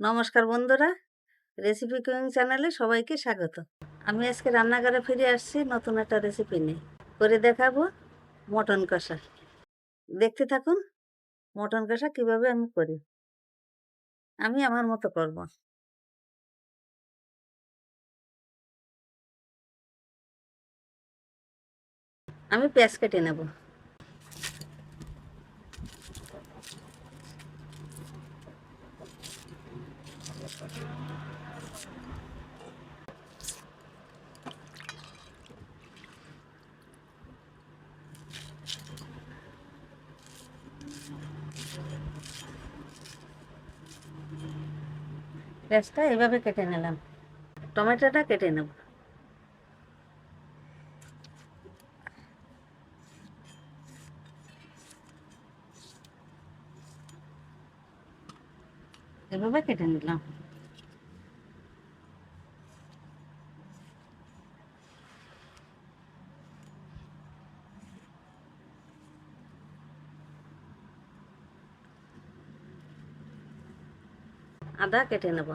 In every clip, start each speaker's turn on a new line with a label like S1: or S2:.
S1: নমস্কার বন্ধুরা, recipe cooking চ্যানেলে সবাইকে স্বাগত। আমি আজকে রান্নাঘরে ফিরে আসছি নতুন একটা রেসিপি নিয়ে। করে দেখাবো মটন কষা। দেখতে থাকুন মটন কষা কিভাবে আমি করি। আমি আমার মতো করব। আমি পেঁয়াজ কেটে নেব। পেঁয়াজটা এভাবে কেটে নিলাম। টমেটোটা কেটে নেব। এভাবে কেটে নিলাম। আদা কেটে নেব।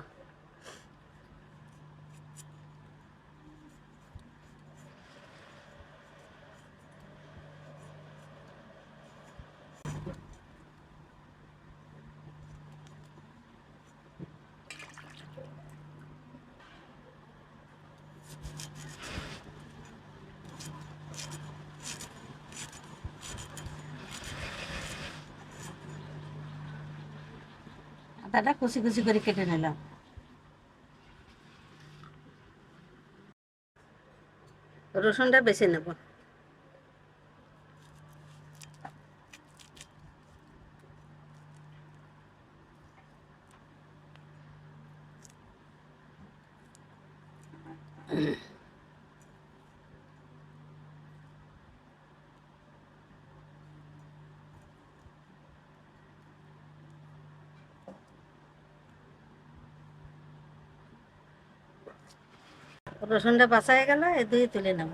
S1: আদাটা কুচি কুচি করে কেটে নিলাম। রসুনটা বেছে নেব। রসুনটা বাছা হয়ে গেল, এ দিয়ে তুলে নেব।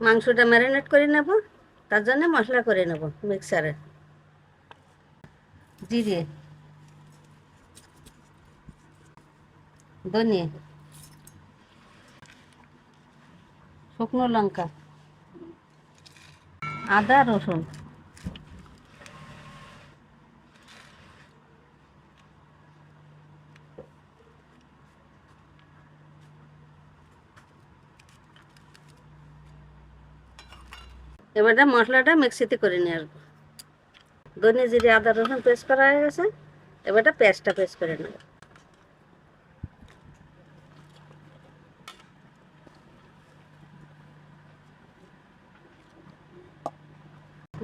S1: মাংসটা ম্যারিনেট করে নেব। তার জন্য মশলা করে নেব মিক্সারে। জিরে, ধনিয়া, শুকনো লঙ্কা, আদা, রসুন। এবারে মশলাটা মিক্সিতে করে নিয়ে আসবো। ধনিয়া, জিরে, আদা, রসুন পেস্ট করা হয়ে গেছে। এবারে পেস্টটা পেস্ট করে নেব।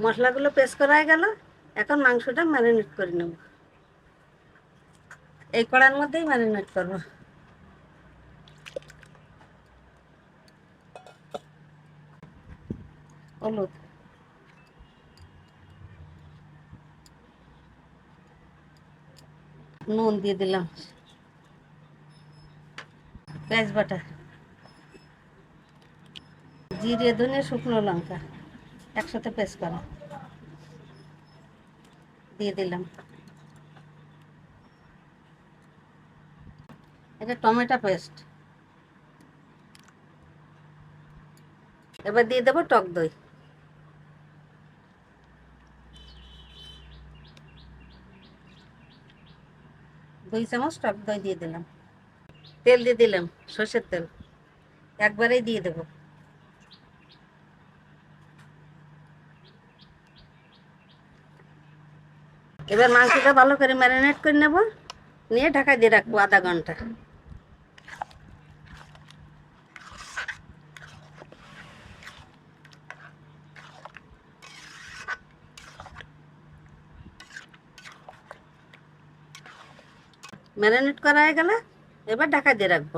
S1: মশলাগুলো পেস্ট করা হয়ে গেল। এখন মাংসটা ম্যারিনেট করে নেব। এই কড়ার মধ্যেই ম্যারিনেট করবো। হলুদ, নুন দিয়ে দিলাম, পেঁয়াজ বাটা, জিরে, ধনিয়া, শুকনো লঙ্কা একসাথে পেস্ট করা দিয়ে দিলাম। এটা টমেটো পেস্ট। এবার দিয়ে দেবো টক দই। 2 চামচ টক দই দিয়ে দিলাম। তেল দিয়ে দিলাম, সর্ষের তেল একবারেই দিয়ে দেবো। এবার মাংসটা ভালো করে ম্যারিনেট করে নেব, নিয়ে ঢাকা দিয়ে রাখবো আধা ঘন্টা। ম্যারিনেট করা হয়ে গেলে এবার ঢাকা দিয়ে রাখবো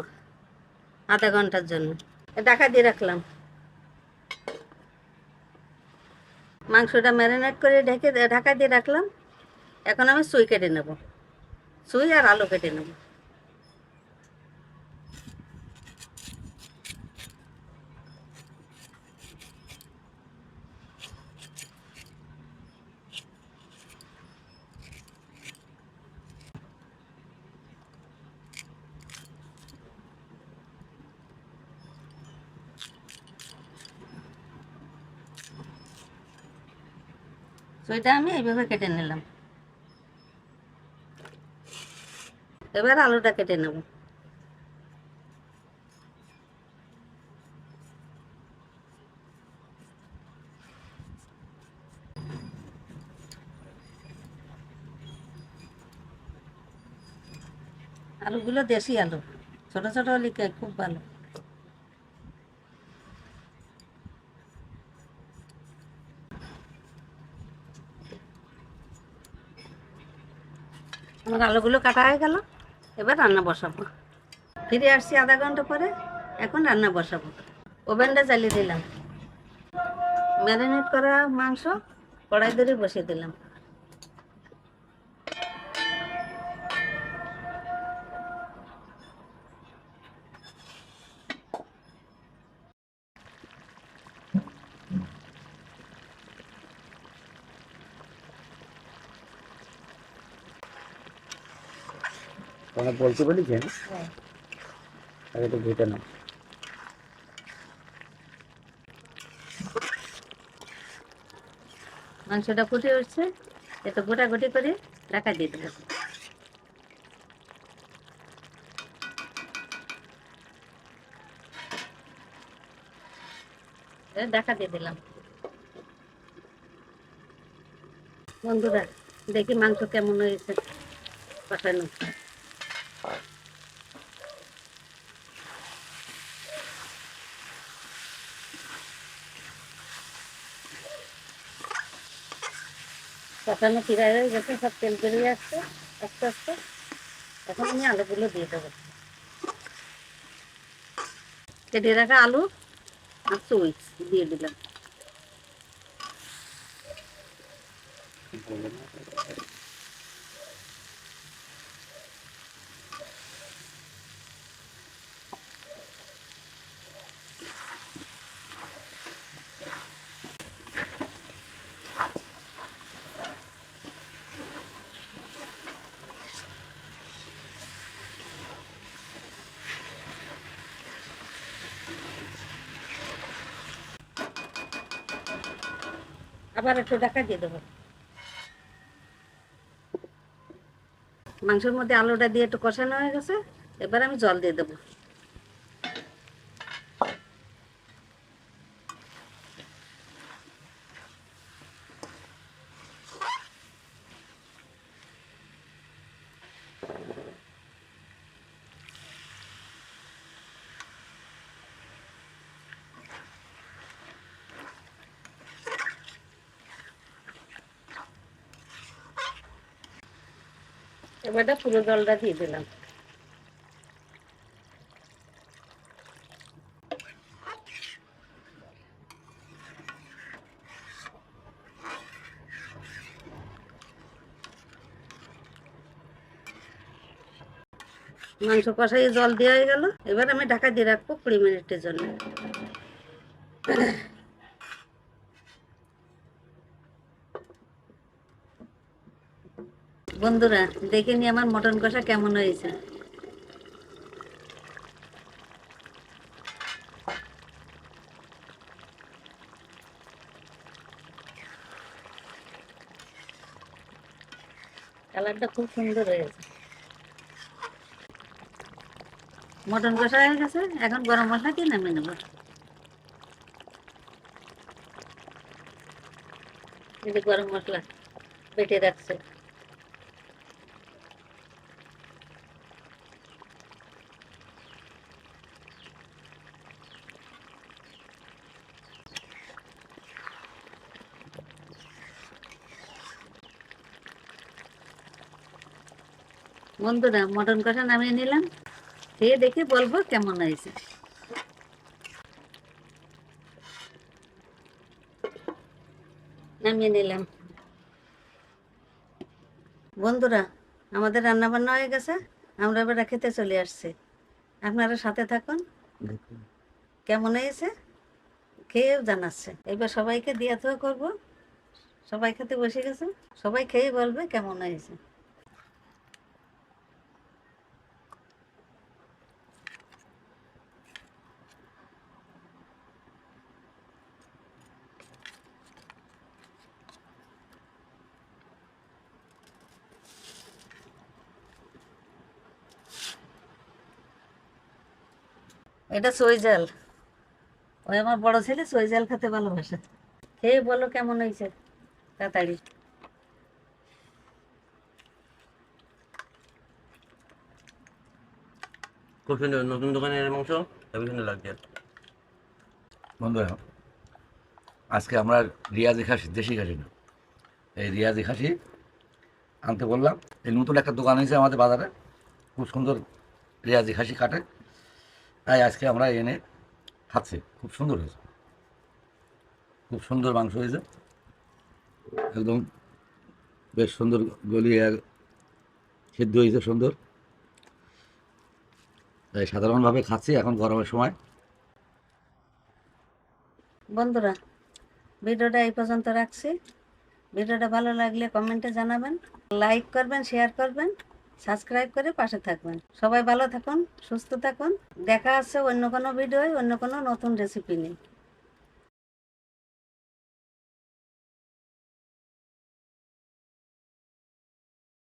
S1: আধা ঘন্টার জন্য। ঢাকা দিয়ে রাখলাম। মাংসটা ম্যারিনেট করে ঢাকা দিয়ে রাখলাম। এখন আমি সুই কেটে নেব। সুই আর আলু কেটে নেব। চইটা আমি এইভাবে কেটে নিলাম। এবার আলুটা কেটে নেব। আলুগুলো দেশি আলু, ছোট ছোট হলে খুব ভালো। আমার আলুগুলো কাটা হয়ে গেল, এবার রান্না বসাবো। ফিরে আসছি আধা ঘন্টা পরে, এখন রান্না বসাবো। ওভেনটা জ্বালিয়ে দিলাম, ম্যারিনেট করা মাংস কড়াই ধরে বসিয়ে দিলাম।
S2: তোমরা বলতে বলেছেন আগে তো ভেটে নাও।
S1: মাংসটা ফুটে উঠছে, এত গোটাগুটি করে ঢাকা দিয়ে দেবো। ঢাকা দিয়ে দিলাম। বন্ধুরা, দেখি মাংস কেমন হয়েছে কষানো। কষানো ফিরে হয়ে গেছে, সব তেল বেরিয়ে আসছে আস্তে আস্তে। এখন আমি আলুগুলো দিয়ে দেবো। কেটে রাখা আলু আর চুই দিয়ে দিলাম। আবার একটু ঢাকা দিয়ে দেবো। মাংসের মধ্যে আলুটা দিয়ে একটু কষানো হয়ে গেছে, এবার আমি জল দিয়ে দেবো। এবারটা পুরো জলটা দিয়ে দিলাম। মাংস কষাই জল দেওয়া হয়ে গেল, এবার আমি ঢাকা দিয়ে রাখবো 20 মিনিটের জন্য। বন্ধুরা, দেখে নি আমার মটন কষা কেমন হয়েছে। কালারটা খুব সুন্দর হয়েছে। মটন কষা হয়ে গেছে, এখন গরম মশলা দিয়ে নামিয়ে নেব। এই যে গরম মশলা বেটে রাখছে। বন্ধুরা, মটন কষা নামিয়ে নিলাম, খেয়ে দেখে বলবো কেমন হয়েছে। নামিয়ে নিলাম। বন্ধুরা, আমাদের রান্না বান্না হয়ে গেছে, আমরা এবার খেতে চলে আসছি। আপনারা সাথে থাকুন, কেমন হয়েছে খেয়েও জানাচ্ছে। এবার সবাইকে দিয়ে তো করবো। সবাই খেতে বসে গেছে, সবাই খেয়ে বলবে কেমন হয়েছে। এটা সইজাল। ওই আমার বড় ছেলে সইজাল খেতে ভালোবাসে। খেয়ে বলো কেমন হয়েছে তাড়াতাড়ি।
S3: খুব সুন্দর, নতুন দোকানের মাংস খুবই সুন্দর লাগছে।
S4: বন্ধুরা, আজকে আমরা রিয়াজি খাসি, দেশি খাসি না, এই রিয়াজি খাসি আনতে বললাম। এই নতুন একটা দোকান হয়েছে আমাদের বাজারে, খুব সুন্দর রিয়াজি খাসি কাটে, তাই আজকে আমরা এনে খাচ্ছি। খুব সুন্দর হয়েছে, খুব সুন্দর মাংস হয়েছে, একদম বেশ সুন্দর গলিয়ে সিদ্ধ হয়েছে সুন্দর। তাই সাধারণভাবে খাচ্ছি এখন গরমের সময়।
S1: বন্ধুরা, ভিডিওটা এই পর্যন্ত রাখছি। ভিডিওটা ভালো লাগলে কমেন্টে জানাবেন, লাইক করবেন, শেয়ার করবেন, সাবস্ক্রাইব করে পাশে থাকবেন। সবাই ভালো থাকুন, সুস্থ থাকুন। দেখা হচ্ছে অন্য কোনো ভিডিওয় অন্য কোনো নতুন রেসিপি নিয়ে।